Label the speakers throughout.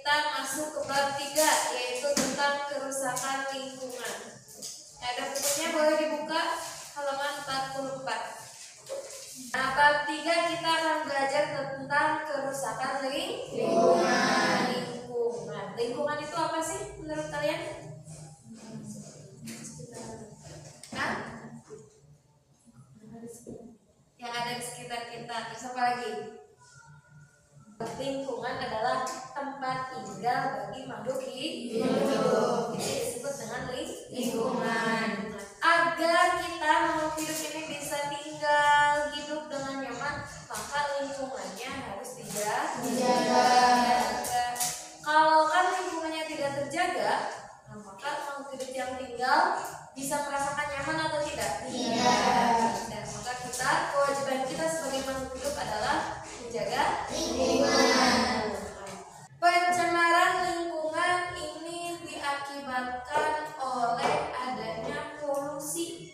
Speaker 1: kita masuk ke bab 3, yaitu tentang kerusakan lingkungan. Ada bukunya, boleh dibuka halaman 44. Nah, bab 3 kita akan belajar tentang kerusakan lingkungan. Lingkungan itu apa sih menurut kalian? Nah, yang ada di sekitar kita. Terus apa lagi? Lingkungan adalah tempat tinggal bagi makhluk hidup. Ini disebut dengan lingkungan. Agar kita makhluk hidup ini bisa tinggal hidup dengan nyaman, maka lingkungannya harus dijaga. Kalau kan lingkungannya tidak terjaga, maka makhluk hidup yang tinggal bisa merasakan nyaman atau tidak? Tidak. Maka kewajiban kita sebagai makhluk hidup adalah menjaga lingkungan. Pencemaran lingkungan ini diakibatkan oleh adanya polusi.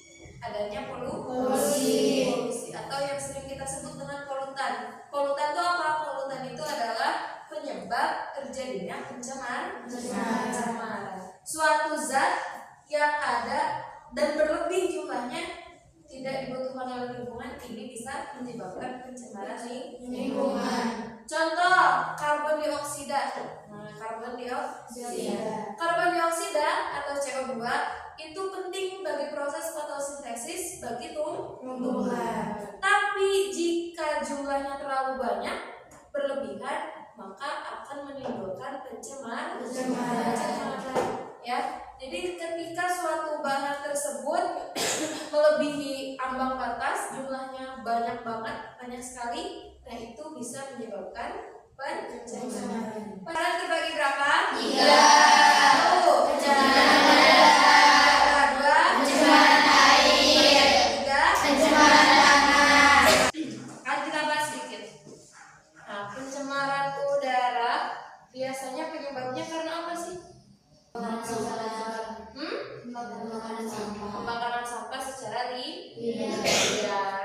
Speaker 1: Polusi atau yang sering kita sebut dengan polutan. Polutan itu apa? Polutan itu adalah penyebab terjadinya pencemaran. Suatu zat yang ada dan berlebih jumlahnya tidak dibutuhkan oleh lingkungan, ini bisa menyebabkan pencemaran lingkungan. Contoh, karbon dioksida. Karbon dioksida atau CO2 itu penting bagi proses fotosintesis bagi tumbuhan. Tapi jika jumlahnya terlalu banyak, berlebihan, maka akan menimbulkan pencemaran. Ya, jadi ketika suatu bahan tersebut melebihi ambang batas, jumlahnya banyak sekali, nah itu bisa menyebabkan pencemaran. Pencemaran terbagi berapa? 3. Pencemaran udara, 2. Pencemaran air, 3. Pencemaran tanah. Akan kita bahas sedikit. Nah, pencemaran udara biasanya penyebabnya karena apa sih? Pembakaran sampah secara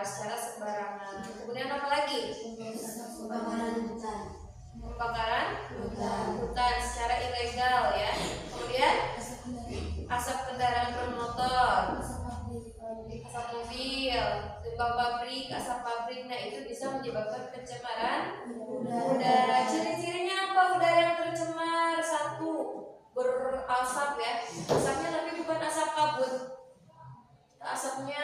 Speaker 1: secara sembarangan. Kemudian apa lagi? Pembakaran hutan secara ilegal, ya. Kemudian asap kendaraan bermotor, asap mobil, limbah pabrik, asap pabrik. Nah, itu bisa menyebabkan pencemaran udara. Ciri-cirinya apa udara yang tercemar? 1, berasap, ya. Asapnya tapi bukan asap kabut. Asapnya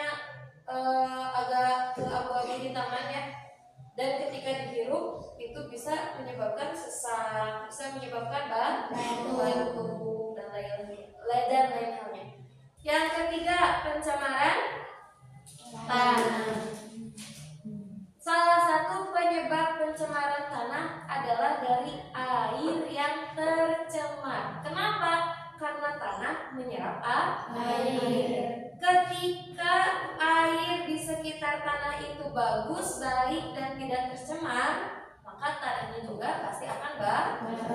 Speaker 1: agak ke abu-abu hitaman, ya. Dan ketika dihirup itu bisa menyebabkan sesak, bisa menyebabkan batuk dan lain halnya. Yang ketiga, pencemaran tanah. Salah satu penyebab pencemaran tanah adalah dari air yang tercemar. Kenapa? Karena tanah menyerap air. Ketika air di sekitar tanah itu bagus, baik, dan tidak tercemar, maka tanahnya juga pasti akan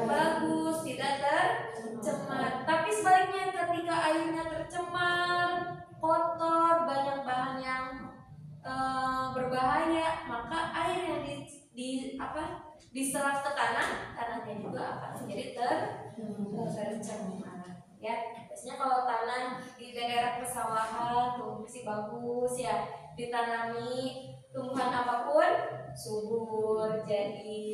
Speaker 1: bagus, tidak tercemar. Tapi sebaliknya, ketika airnya tercemar, kotor, banyak bahan yang berbahaya, maka air yang diserap ke tanahnya juga akan menjadi tercemar. Ya, biasanya kalau tanah di daerah persawahan masih bagus, ya, ditanami tumbuhan apapun subur, jadi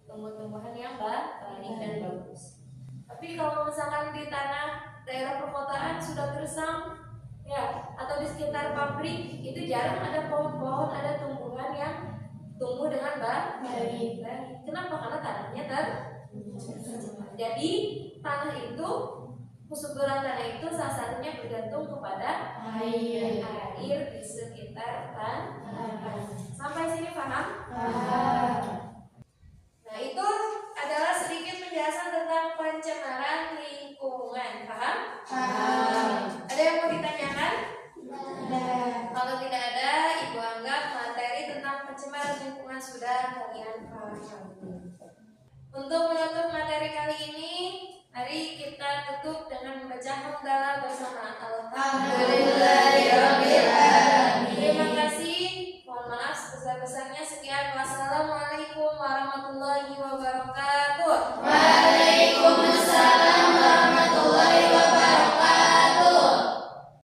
Speaker 1: tumbuh-tumbuhan yang baik dan bagus. Tapi kalau misalkan di tanah daerah perkotaan sudah gersang, ya, atau di sekitar pabrik, itu jarang ada pohon-pohon, ada tumbuhan yang tumbuh dengan baik. Kenapa? Karena tanahnya tercemar. Jadi tanah itu, kesuburan tanah itu salah satunya bergantung kepada air di sekitar tanah. Sampai sini paham? Nah, itu adalah sedikit penjelasan tentang pencemaran lingkungan. Paham? Ada yang mau ditanyakan? Kalau tidak ada, Ibu anggap materi tentang pencemaran lingkungan sudah kalian paham. Untuk menutup materi kali ini, mari kita tutup dengan membaca hamdalah bersama. Alhamdulillahirabbil alamin. Terima kasih. Mohon maaf sebesar-besarnya. Sekian. Wassalamualaikum warahmatullahi wabarakatuh.